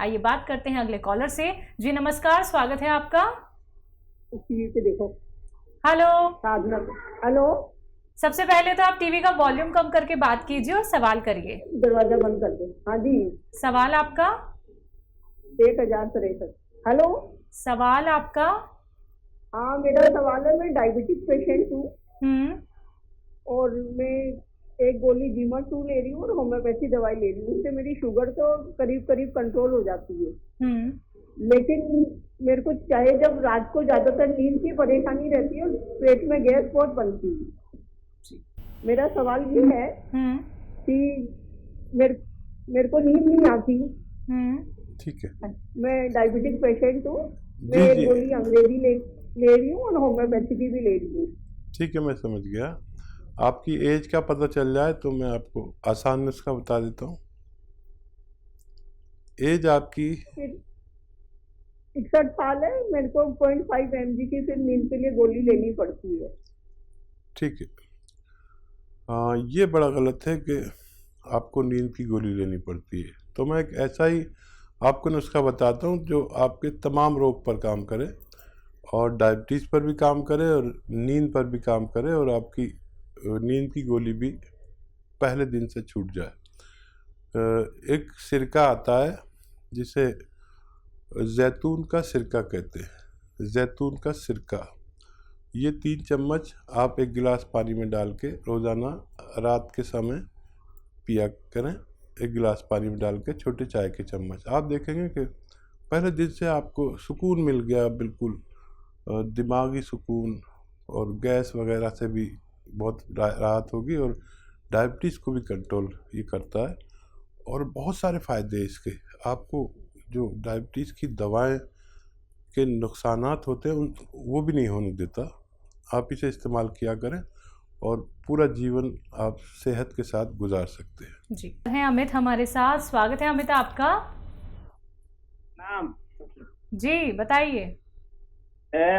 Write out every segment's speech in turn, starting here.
आइए बात करते हैं अगले कॉलर से। जी नमस्कार, स्वागत है आपका। टीवी पे देखो। हेलो। साधना। हेलो। सबसे पहले तो आप टीवी का वॉल्यूम कम करके बात कीजिए और सवाल करिए। दरवाजा बंद कर दे। हाँ जी। सवाल आपका? 1063। हेलो। सवाल आपका? हाँ, मेरा सवाल है, मैं डायबिटिक पेशेंट हूँ और मैं एक गोली जीमा-2 ले रही हूँ और होम्योपैथी दवाई ले रही हूँ। उससे मेरी शुगर तो करीब करीब कंट्रोल हो जाती है। लेकिन मेरे को चाहे जब रात को ज्यादातर नींद की परेशानी रहती है और पेट में गैस बहुत बनती है। मेरा सवाल ये है कि मेरे को नींद नहीं आती। ठीक है। मैं डायबिटिक पेशेंट हूँ। मैं एक गोली अंग्रेजी ले रही हूँ और होम्योपैथी की भी ले रही हूँ। ठीक है, मैं समझ गया। आपकी एज का पता चल जाए तो मैं आपको आसान नुस्खा बता देता हूँ। एज आपकी 61 साल है। मेरे को 0.5 mg की फिर नींद के लिए गोली लेनी पड़ती है। ठीक है। ये बड़ा गलत है कि आपको नींद की गोली लेनी पड़ती है। तो मैं एक ऐसा ही आपको नुस्खा बताता हूँ जो आपके तमाम रोग पर काम करे और डायबिटीज़ पर भी काम करे और नींद पर भी काम करे और आपकी नींद की गोली भी पहले दिन से छूट जाए। एक सिरका आता है जिसे जैतून का सिरका कहते हैं। जैतून का सिरका, ये 3 चम्मच आप एक गिलास पानी में डाल के रोज़ाना रात के समय पिया करें। एक गिलास पानी में डाल के छोटे चाय के चम्मच। आप देखेंगे कि पहले दिन से आपको सुकून मिल गया, बिल्कुल दिमागी सुकून, और गैस वगैरह से भी बहुत राहत होगी और डायबिटीज़ को भी कंट्रोल ये करता है और बहुत सारे फ़ायदे हैं इसके। आपको जो डायबिटीज़ की दवाएं के नुकसानात होते हैं वो भी नहीं होने देता। आप इसे इस्तेमाल किया करें और पूरा जीवन आप सेहत के साथ गुजार सकते हैं। जी हैं अमित हमारे साथ। स्वागत है अमित आपका। नाम जी बताइए।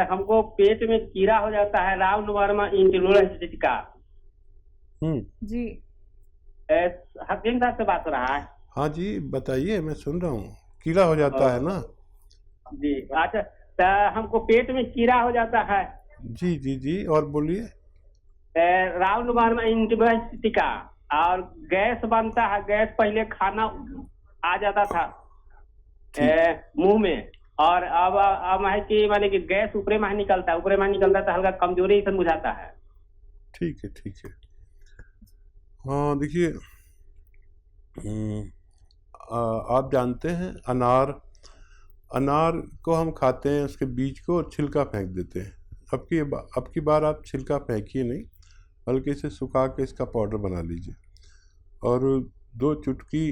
हमको पेट में कीड़ा हो जाता है, राउंड वर्मा इंटोलरेंस का। जी हकीम साहब से बात हो रहा है? हाँ जी बताइए, मैं सुन रहा हूँ। कीड़ा हो जाता है ना? जी अच्छा, तो हमको पेट में कीड़ा हो जाता है। जी जी जी, और बोलिए। राउंड वर्मा इंटोलरेंस का, और गैस बनता है। गैस पहले खाना आ जाता था मुंह में, और अब है कि माने कि गैस ऊपरे में निकलता है। ऊपरे में निकलता है तो हल्का कमजोरी से बुझाता है। ठीक है ठीक है। हाँ देखिए, आप जानते हैं अनार को हम खाते हैं, उसके बीज को, और छिलका फेंक देते हैं। अब की बार आप छिलका फेंकिए नहीं, बल्कि इसे सुखा के इसका पाउडर बना लीजिए और 2 चुटकी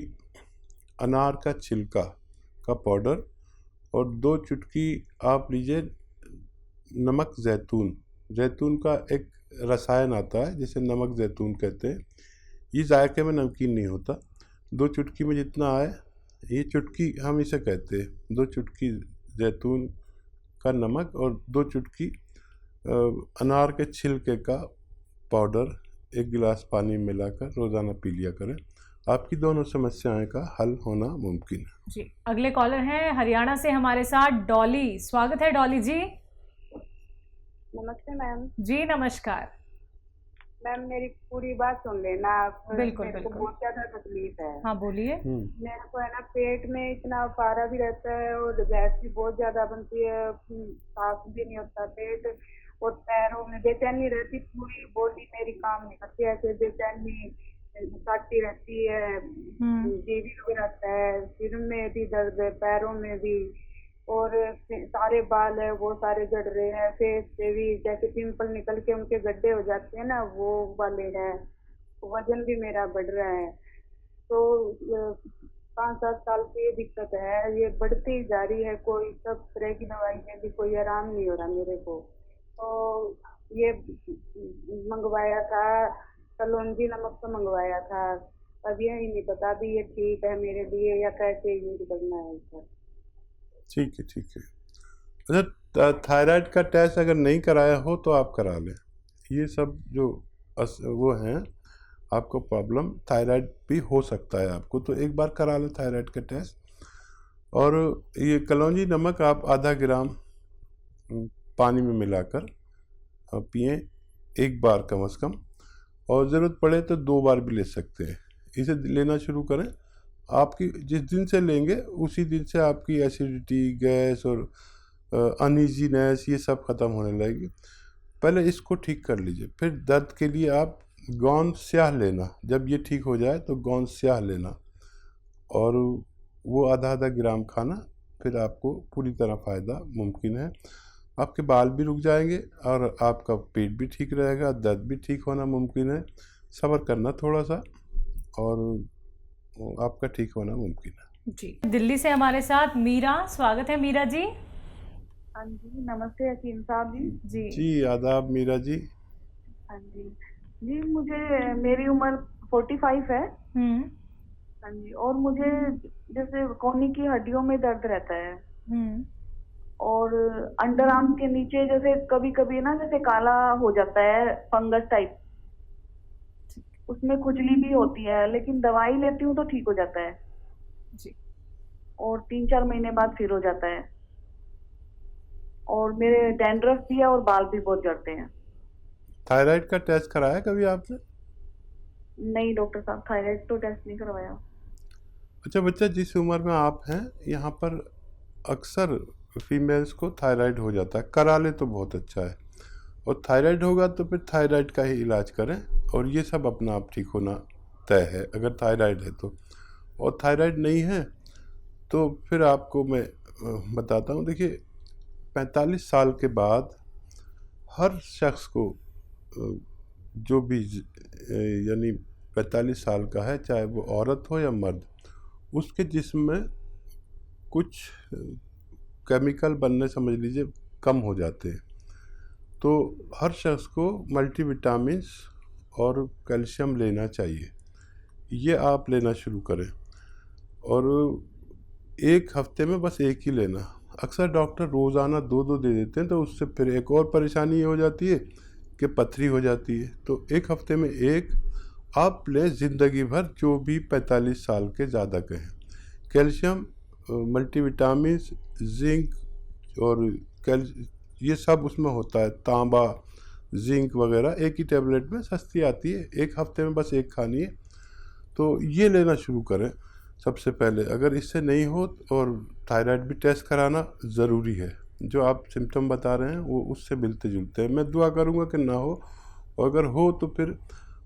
अनार का छिलका का पाउडर और 2 चुटकी आप लीजिए नमक जैतून का एक रसायन आता है जिसे नमक जैतून कहते हैं। ये जायके में नमकीन नहीं होता। 2 चुटकी में जितना आए, ये चुटकी हम इसे कहते हैं। 2 चुटकी जैतून का नमक और 2 चुटकी अनार के छिलके का पाउडर 1 गिलास पानी में मिलाकर रोज़ाना पी लिया करें। आपकी दोनों समस्याएं का हल होना मुमकिन है। जी अगले कॉलर हैं हरियाणा से हमारे साथ डॉली। स्वागत है डॉली जी। नमस्ते मैम। जी नमस्कार मैम, मेरी पूरी बात सुन लेना। बिल्कुल मेरे को बिल्कुल। बहुत ज्यादा तकलीफ है। हाँ बोलिए। मेरे को है ना, पेट में इतना पारा भी रहता है और गैस भी बहुत ज्यादा बनती है। साफ भी नहीं होता पेट, और पैरों में बेचैनी रहती। पूरी बॉडी मेरी काम नहीं करती, ऐसे बेचैनी काटती रहती है। जी भी रहता है, सिर में भी दर्द है, पैरों में भी, और सारे बाल है वो सारे झड़ रहे हैं। फेस पे भी जैसे पिंपल निकल के उनके गड्ढे हो जाते हैं ना, वो वाले हैं। वजन भी मेरा बढ़ रहा है। तो 5-7 साल से ये दिक्कत है, ये बढ़ती जा रही है। कोई सब तरह की दवाई में भी कोई आराम नहीं हो रहा मेरे को। तो ये मंगवाया था, कलौंजी नमक तो मंगवाया था। अब ये ही नहीं पता भी ये ठीक है मेरे लिए या कैसे यूज करना है इसका। ठीक है ठीक है। अच्छा, थायराइड का टेस्ट अगर नहीं कराया हो तो आप करा लें। ये सब जो वो हैं, आपको प्रॉब्लम थायराइड भी हो सकता है आपको, तो एक बार करा लें थायराइड का टेस्ट। और ये कलौंजी नमक आप आधा ग्राम पानी में मिलाकर पिएं एक बार कम से कम, और ज़रूरत पड़े तो 2 बार भी ले सकते हैं। इसे लेना शुरू करें। आपकी जिस दिन से लेंगे उसी दिन से आपकी एसिडिटी, गैस और अनईजीनेस ये सब ख़त्म होने लगेगी। पहले इसको ठीक कर लीजिए, फिर दर्द के लिए आप गोंद स्याह लेना। जब ये ठीक हो जाए तो गोंद स्याह लेना और वो आधा ग्राम खाना, फिर आपको पूरी तरह फ़ायदा मुमकिन है। आपके बाल भी रुक जाएंगे और आपका पेट भी ठीक रहेगा, दर्द भी ठीक होना मुमकिन है। सब्र करना थोड़ा सा और आपका ठीक होना मुमकिन है। जी, दिल्ली से हमारे साथ मीरा, स्वागत है मीरा जी। हाँ जी, नमस्ते हकीम साहब जी। जी आदाब मीरा जी। हाँ जी जी, मेरी उम्र 45 है। हाँ जी, और मुझे जैसे कोहनी की हड्डियों में दर्द रहता है और अंडर आर्म के नीचे जैसे कभी कभी ना जैसे काला हो जाता है, फंगस टाइप, उसमें खुजली भी होती है, लेकिन दवाई लेती हूँ तो ठीक हो जाता है जी। और 3-4 महीने बाद फिर हो जाता है। और मेरे डैंड्रफ भी है और बाल भी बहुत झड़ते हैं। थायराइड का टेस्ट कराया कभी आपने? नहीं डॉक्टर साहब, थायराइड तो टेस्ट नहीं करवाया। अच्छा बच्चा, जिस उम्र में आप हैं यहाँ पर अक्सर फीमेल्स को थायराइड हो जाता है, करा ले तो बहुत अच्छा है। और थायराइड होगा तो फिर थायराइड का ही इलाज करें, और ये सब अपना आप ठीक होना तय है अगर थायराइड है तो। और थायराइड नहीं है तो फिर आपको मैं बताता हूँ। देखिए 45 साल के बाद हर शख्स को जो भी यानी 45 साल का है, चाहे वो औरत हो या मर्द, उसके जिस्म में कुछ केमिकल बनने समझ लीजिए कम हो जाते हैं। तो हर शख्स को मल्टीविटामिन्स और कैल्शियम लेना चाहिए। ये आप लेना शुरू करें और एक हफ्ते में बस एक ही लेना। अक्सर डॉक्टर रोज़ाना 2-2 दे देते हैं, तो उससे फिर एक और परेशानी ये हो जाती है कि पथरी हो जाती है। तो एक हफ्ते में एक आप लें, ज़िंदगी भर, जो भी 45 साल के ज़्यादा के हैं। कैल्शियम, मल्टीविटामिन्स, जिंक और ये सब उसमें होता है, तांबा, जिंक वगैरह एक ही टैबलेट में सस्ती आती है, एक हफ्ते में बस एक खानी है। तो ये लेना शुरू करें सबसे पहले। अगर इससे नहीं हो, और थायराइड भी टेस्ट कराना ज़रूरी है। जो आप सिम्टम बता रहे हैं वो उससे मिलते जुलते हैं। मैं दुआ करूँगा कि ना हो, और अगर हो तो फिर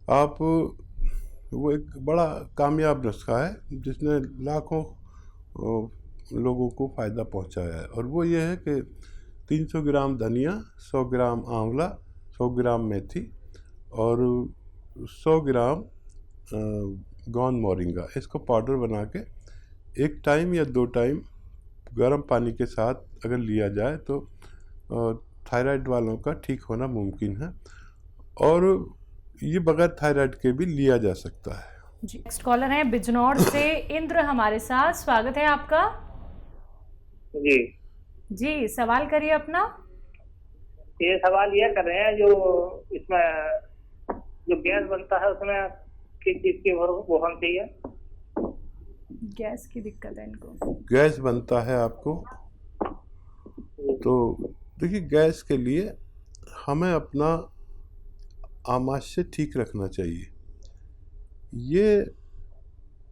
आप, वो एक बड़ा कामयाब नुस्खा है जिसने लाखों लोगों को फ़ायदा पहुंचाया है, और वो ये है कि 300 ग्राम धनिया, 100 ग्राम आंवला, 100 ग्राम मेथी और 100 ग्राम गोंद मोरिंगा, इसको पाउडर बना के 1 टाइम या 2 टाइम गर्म पानी के साथ अगर लिया जाए तो थायराइड वालों का ठीक होना मुमकिन है। और ये बगैर थायराइड के भी लिया जा सकता है। जी, नेक्स्ट कॉलर है बिजनौर से इंद्र हमारे साथ, स्वागत है आपका। जी जी, सवाल करिए अपना। ये सवाल ये कर रहे हैं, जो इसमें जो गैस बनता है उसमें किस चीज की वो बनती है? गैस की दिक्कत है इनको। गैस बनता है आपको, तो देखिए गैस के लिए हमें अपना आमाशय ठीक रखना चाहिए। ये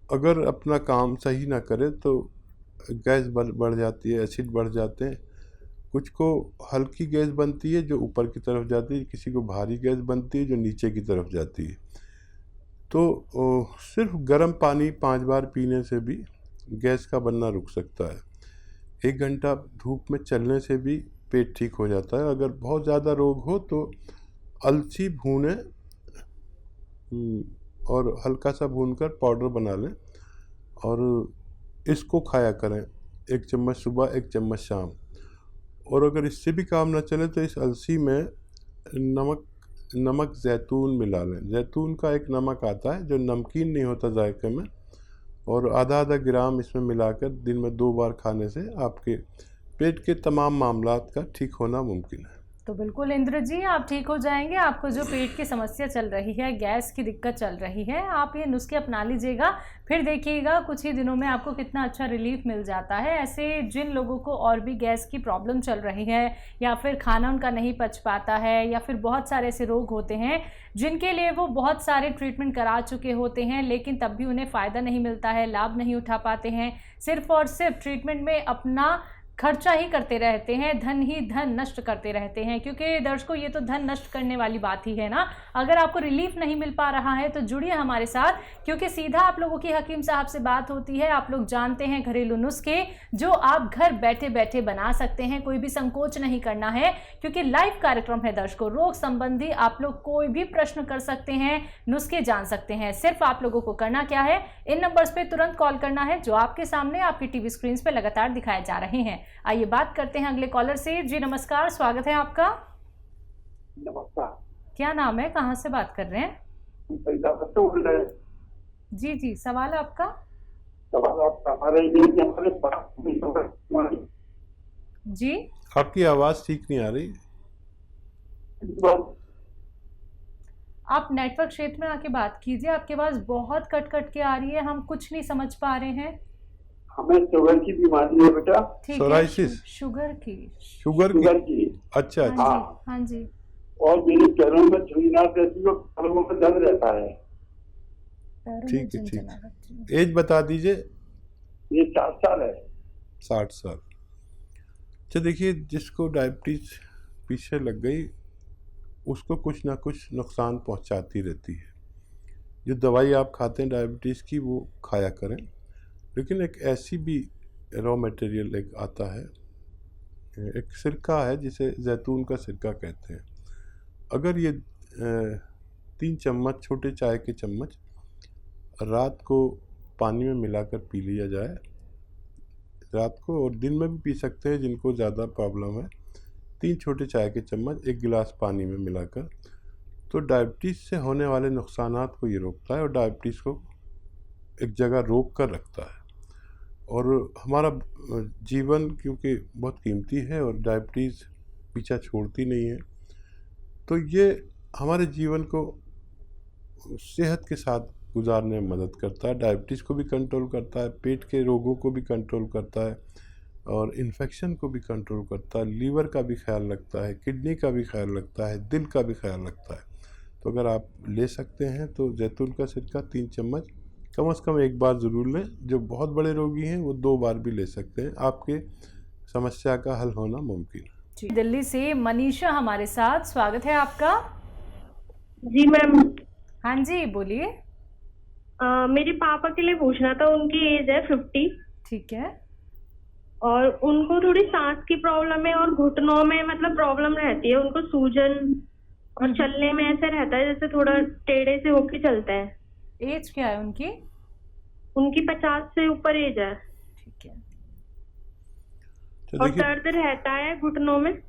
अगर अपना काम सही ना करे तो गैस बढ़ जाती है, एसिड बढ़ जाते हैं। कुछ को हल्की गैस बनती है जो ऊपर की तरफ जाती है, किसी को भारी गैस बनती है जो नीचे की तरफ जाती है। तो सिर्फ गर्म पानी 5 बार पीने से भी गैस का बनना रुक सकता है। 1 घंटा धूप में चलने से भी पेट ठीक हो जाता है। अगर बहुत ज़्यादा रोग हो तो अलसी भूनें और हल्का सा भूनकर पाउडर बना लें और इसको खाया करें, 1 चम्मच सुबह, 1 चम्मच शाम। और अगर इससे भी काम न चले तो इस अलसी में नमक जैतून मिला लें। जैतून का एक नमक आता है जो नमकीन नहीं होता जायके में, और आधा ग्राम इसमें मिलाकर दिन में 2 बार खाने से आपके पेट के तमाम मामलात का ठीक होना मुमकिन है। तो बिल्कुल इंद्र जी आप ठीक हो जाएंगे। आपको जो पेट की समस्या चल रही है, गैस की दिक्कत चल रही है, आप ये नुस्खे अपना लीजिएगा, फिर देखिएगा कुछ ही दिनों में आपको कितना अच्छा रिलीफ मिल जाता है। ऐसे जिन लोगों को और भी गैस की प्रॉब्लम चल रही है, या फिर खाना उनका नहीं पच पाता है, या फिर बहुत सारे ऐसे रोग होते हैं जिनके लिए वो बहुत सारे ट्रीटमेंट करा चुके होते हैं, लेकिन तब भी उन्हें फ़ायदा नहीं मिलता है, लाभ नहीं उठा पाते हैं, सिर्फ और सिर्फ ट्रीटमेंट में अपना खर्चा ही करते रहते हैं, धन ही धन नष्ट करते रहते हैं। क्योंकि दर्शकों ये तो धन नष्ट करने वाली बात ही है ना। अगर आपको रिलीफ नहीं मिल पा रहा है तो जुड़िए हमारे साथ, क्योंकि सीधा आप लोगों की हकीम साहब से बात होती है। आप लोग जानते हैं घरेलू नुस्खे जो आप घर बैठे बैठे बना सकते हैं। कोई भी संकोच नहीं करना है, क्योंकि लाइव कार्यक्रम है दर्शकों। रोग संबंधी आप लोग कोई भी प्रश्न कर सकते हैं, नुस्खे जान सकते हैं। सिर्फ आप लोगों को करना क्या है, इन नंबर्स पे तुरंत कॉल करना है जो आपके सामने आपकी टीवी स्क्रीन पे लगातार दिखाए जा रहे हैं। आइए बात करते हैं अगले कॉलर से। जी नमस्कार, स्वागत है आपका। नमस्कार। क्या नाम है, कहाँ से बात कर रहे हैं? जी जी, सवाल आपका। जी आपकी आवाज़ ठीक नहीं आ रही। आप नेटवर्क क्षेत्र में आके बात कीजिए, आपकी आवाज़ बहुत कट कट के आ रही है, हम कुछ नहीं समझ पा रहे हैं। हमें शुगर की बीमारी है बेटा। ठीक है, सोराइसिस? शुगर की। शुगर शुगर की? की। अच्छा अच्छा। हाँ जी, हाँ जी। और मेरे पैरों में झुंझुनाहट रहती है और पैरों में दर्द रहता है। पैरों में ठीक है, ठीक झनझनाहट है। रहती है। एज बता दीजिए। ये 4 साल है। 60 साल। अच्छा देखिए, जिसको डायबिटीज पीछे लग गई उसको कुछ ना कुछ नुकसान पहुंचाती रहती है। जो दवाई आप खाते हैं डायबिटीज़ की वो खाया करें, लेकिन एक ऐसी भी रॉ मटेरियल एक आता है, एक सिरका है जिसे जैतून का सिरका कहते हैं। अगर ये 3 चम्मच, छोटे चाय के चम्मच रात को पानी में मिलाकर पी लिया जाए, रात को, और दिन में भी पी सकते हैं जिनको ज़्यादा प्रॉब्लम है। 3 छोटे चाय के चम्मच 1 गिलास पानी में मिलाकर, तो डायबिटीज़ से होने वाले नुकसानात को ये रोकता है और डायबिटीज़ को एक जगह रोक कर रखता है। और हमारा जीवन क्योंकि बहुत कीमती है और डायबिटीज़ पीछा छोड़ती नहीं है, तो ये हमारे जीवन को सेहत के साथ गुजारने में मदद करता है। डायबिटीज़ को भी कंट्रोल करता है, पेट के रोगों को भी कंट्रोल करता है, और इन्फेक्शन को भी कंट्रोल करता है, लीवर का भी ख्याल रखता है, किडनी का भी ख्याल रखता है, दिल का भी ख्याल रखता है। तो अगर आप ले सकते हैं तो जैतून का सिरका 3 चम्मच कम से कम 1 बार ज़रूर लें। जो बहुत बड़े रोगी हैं वो 2 बार भी ले सकते हैं, आपके समस्या का हल होना मुमकिन है। जी, दिल्ली से मनीषा हमारे साथ, स्वागत है आपका। जी मैम। हाँ जी, बोलिए। मेरे पापा के लिए पूछना था, उनकी एज है 50। ठीक है। और उनको थोड़ी सांस की प्रॉब्लम है और घुटनों में मतलब प्रॉब्लम रहती है, उनको सूजन, और चलने में ऐसे रहता है जैसे थोड़ा टेढ़े से होके चलते हैं। एज क्या है उनकी? उनकी 50 से ऊपर एज है। ठीक है। तो और देखिए, दर्द रहता है घुटनों में।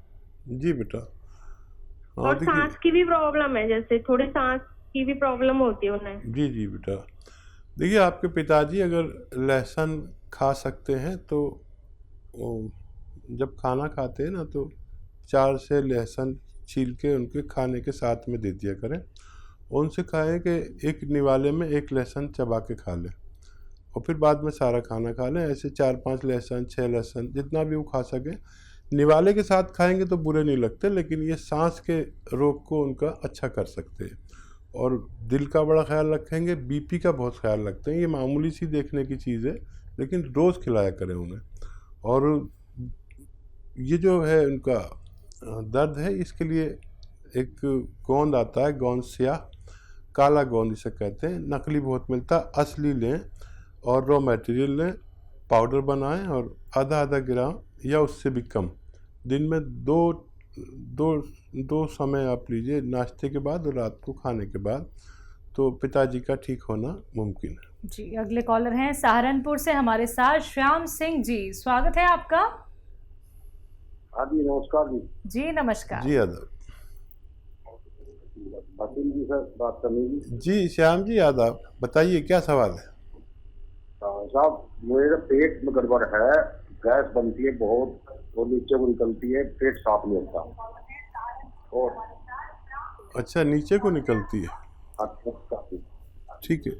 जी बेटा। हाँ, और सांस की भी प्रॉब्लम है, जैसे थोड़ी सांस की भी प्रॉब्लम होती है उन्हें। जी जी बेटा, देखिए आपके पिताजी अगर लहसुन खा सकते हैं तो जब खाना खाते हैं ना तो 4 से लहसुन छील के उनके खाने के साथ में दे दिया करें। उनसे कहें कि एक निवाले में 1 लहसुन चबा के खा लें और फिर बाद में सारा खाना खा लें। ऐसे 4-5 लहसुन, 6 लहसुन, जितना भी वो खा सकें। निवाले के साथ खाएंगे तो बुरे नहीं लगते, लेकिन ये सांस के रोग को उनका अच्छा कर सकते हैं। और दिल का बड़ा ख्याल रखेंगे, बीपी का बहुत ख्याल रखते हैं। ये मामूली सी देखने की चीज़ है, लेकिन रोज़ खिलाया करें उन्हें। और ये जो है उनका दर्द है, इसके लिए एक गोंद आता है, गोंद स्याह, काला गोंद इसे कहते हैं, नकली बहुत मिलता है, असली लें और रॉ मटेरियल लें, पाउडर बनाएं और आधा ग्राम या उससे भी कम दिन में दो समय आप लीजिए, नाश्ते के बाद और रात को खाने के बाद, तो पिताजी का ठीक होना मुमकिन है। जी, अगले कॉलर हैं सहारनपुर से हमारे साथ श्याम सिंह जी, स्वागत है आपका। हाँ जी, नमस्कार जी। जी नमस्कार। जी आदाब। वकील जी से बात करनी जी। जी श्याम जी आदाब, बताइए क्या सवाल है? साहब, मेरे पेट में गड़बड़ है, गैस बनती है बहुत और नीचे को निकलती है, पेट साफ नहीं होता। और अच्छा, नीचे को निकलती है। काफी ठीक है।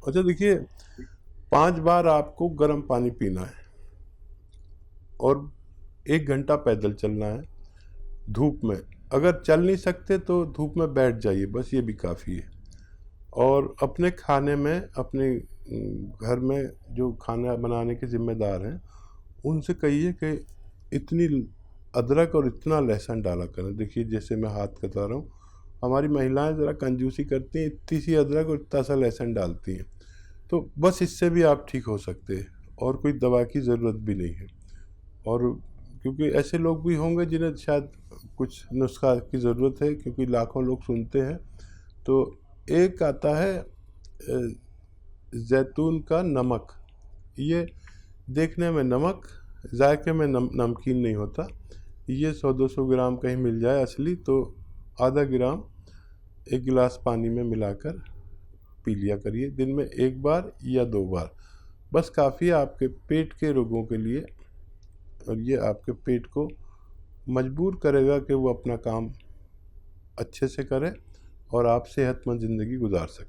अच्छा देखिए, 5 बार आपको गर्म पानी पीना है और 1 घंटा पैदल चलना है धूप में। अगर चल नहीं सकते तो धूप में बैठ जाइए, बस ये भी काफ़ी है। और अपने खाने में, अपने घर में जो खाना बनाने के ज़िम्मेदार हैं, उनसे कहिए कि इतनी अदरक और इतना लहसुन डाला करें। देखिए जैसे मैं हाथ बता रहा हूँ, हमारी महिलाएं ज़रा कंजूसी करती हैं, इतनी सी अदरक और इतना सा लहसुन डालती हैं। तो बस इससे भी आप ठीक हो सकते हैं और कोई दवा की ज़रूरत भी नहीं है। और क्योंकि ऐसे लोग भी होंगे जिन्हें शायद कुछ नुस्खा की ज़रूरत है, क्योंकि लाखों लोग सुनते हैं। तो एक आता है जैतून का नमक। ये देखने में नमक, जायके में नमकीन नहीं होता। ये 100-200 ग्राम कहीं मिल जाए असली, तो आधा ग्राम 1 गिलास पानी में मिलाकर पी लिया करिए, दिन में 1 बार या 2 बार, बस काफ़ी है आपके पेट के रोगों के लिए। और ये आपके पेट को मजबूर करेगा कि वो अपना काम अच्छे से करे और आप सेहतमंद ज़िंदगी गुजार सकें।